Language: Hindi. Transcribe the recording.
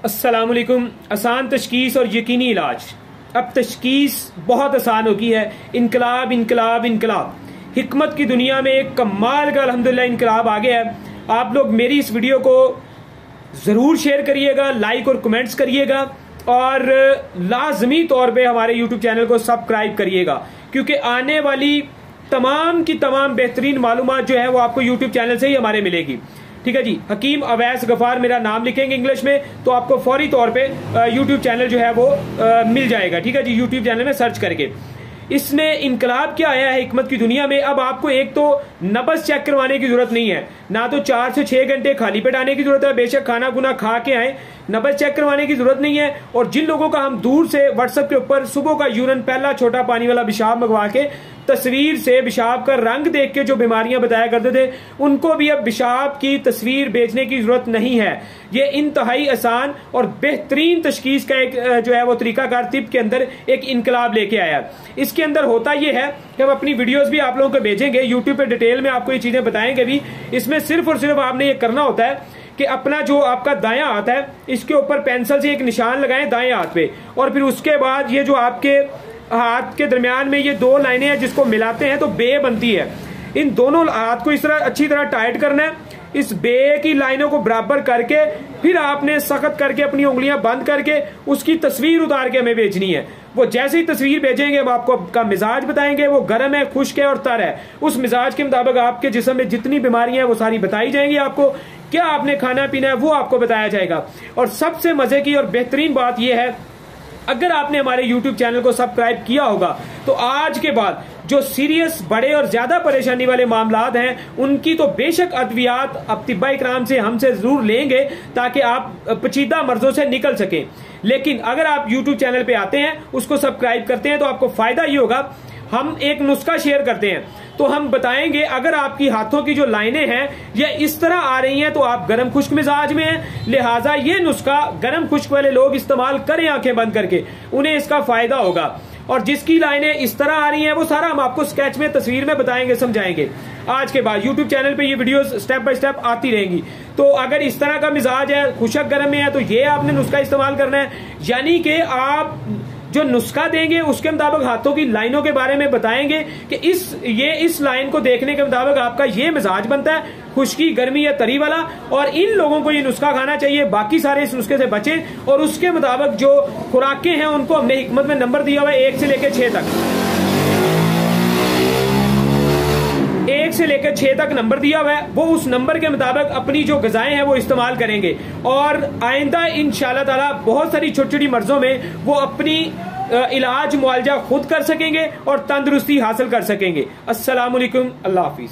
अस्सलामुअलैकुम। आसान तशखीस और यकीनी इलाज। अब तशखीस बहुत आसान हो गई है। इनकलाब इनकलाब इनकलाब। हिकमत की दुनिया में एक कमाल का अल्हम्दुलिल्लाह इनकलाब आ गया है। आप लोग मेरी इस वीडियो को ज़रूर शेयर करिएगा, लाइक और कमेंट्स करिएगा और लाजमी तौर पे हमारे यूट्यूब चैनल को सब्सक्राइब करिएगा, क्योंकि आने वाली तमाम की तमाम बेहतरीन मालूमात जो है वो आपको यूट्यूब चैनल से ही हमारे मिलेगी। ठीक है जी। हकीम अवैस गफार मेरा नाम लिखेंगे इंग्लिश में तो आपको फौरी तौर पे यूट्यूब चैनल जो है वो मिल जाएगा। ठीक है जी। यूट्यूब चैनल में सर्च करके इसमें इनकलाब क्या आया है हिकमत की दुनिया में। अब आपको एक तो नब्ज चेक करवाने की जरूरत नहीं है, ना तो 4 से 6 घंटे खाली पेट आने की जरूरत है। बेशक खाना गुना खा के आए, नब्ज चेक करवाने की जरूरत नहीं है। और जिन लोगों का हम दूर से व्हाट्सएप के ऊपर सुबह का यूरन पहला छोटा पानी वाला पेशाब मंगवा के तस्वीर से पेशाब का रंग देख के जो बीमारियां बताया करते थे, उनको भी अब पेशाब की तस्वीर भेजने की जरूरत नहीं है। ये इंतहाई आसान और बेहतरीन तशखीस का एक जो है वो तरीकाकार तिब के अंदर एक इनकलाब लेके आया। इसके अंदर होता यह है कि हम अपनी वीडियोस भी आप लोगों को भेजेंगे, यूट्यूब पे डिटेल में आपको ये चीजें बताएंगे भी। इसमें सिर्फ और सिर्फ आपने ये करना होता है कि अपना जो आपका दायां हाथ है इसके ऊपर पेंसिल से एक निशान लगाएं दाएं हाथ पे, और फिर उसके बाद ये जो आपके हाथ के दरमियान में ये 2 लाइनें हैं जिसको मिलाते हैं तो बे बनती है। इन दोनों हाथ को इस तरह अच्छी तरह टाइट करना है। इस बे की लाइनों को बराबर करके फिर आपने सख्त करके अपनी उंगलियां बंद करके उसकी तस्वीर उतार के हमें भेजनी है। वो जैसे ही तस्वीर भेजेंगे हम आपको का मिजाज बताएंगे, वो गर्म है, खुश्क है और तर है। उस मिजाज के मुताबिक आपके जिस्म में जितनी बीमारियां हैं वो सारी बताई जाएंगी। आपको क्या आपने खाना पीना है वो आपको बताया जाएगा। और सबसे मजे की और बेहतरीन बात यह है, अगर आपने हमारे YouTube चैनल को सब्सक्राइब किया होगा तो आज के बाद जो सीरियस बड़े और ज्यादा परेशानी वाले मामलात हैं उनकी तो बेशक अद्वियात अब तिब्बा इकराम से हमसे जरूर लेंगे ताकि आप पेचीदा मर्जों से निकल सकें। लेकिन अगर आप YouTube चैनल पे आते हैं, उसको सब्सक्राइब करते हैं, तो आपको फायदा ये होगा, हम एक नुस्खा शेयर करते हैं तो हम बताएंगे अगर आपकी हाथों की जो लाइनें हैं ये इस तरह आ रही हैं तो आप गर्म खुश्क मिजाज में हैं, लिहाजा ये नुस्खा गर्म खुश्क वाले लोग इस्तेमाल करें आंखें बंद करके, उन्हें इसका फायदा होगा। और जिसकी लाइनें इस तरह आ रही हैं वो सारा हम आपको स्केच में तस्वीर में बताएंगे, समझाएंगे। आज के बाद यूट्यूब चैनल पे ये वीडियोस स्टेप बाय स्टेप आती रहेंगी। तो अगर इस तरह का मिजाज है, खुशक गर्म में है, तो ये आपने नुस्खा इस्तेमाल करना है। यानी कि आप जो नुस्खा देंगे उसके मुताबिक हाथों की लाइनों के बारे में बताएंगे कि इस लाइन को देखने के मुताबिक आपका ये मिजाज बनता है, खुश्की गर्मी या तरी वाला, और इन लोगों को ये नुस्खा खाना चाहिए, बाकी सारे इस नुस्खे से बचें। और उसके मुताबिक जो खुराकें हैं उनको हमने हिकमत में नंबर दिया हुआ है 1 से लेकर 6 तक। 1 से लेकर 6 तक नंबर दिया हुआ है, वो उस नंबर के मुताबिक अपनी जो ग़िज़ाएं हैं वो इस्तेमाल करेंगे। और आइंदा इंशाअल्लाह ताला बहुत सारी छोटी छोटी मर्जों में वो अपनी इलाज मुआलजा खुद कर सकेंगे और तंदुरुस्ती हासिल कर सकेंगे। अस्सलाम वालेकुम, अल्लाह हाफिज।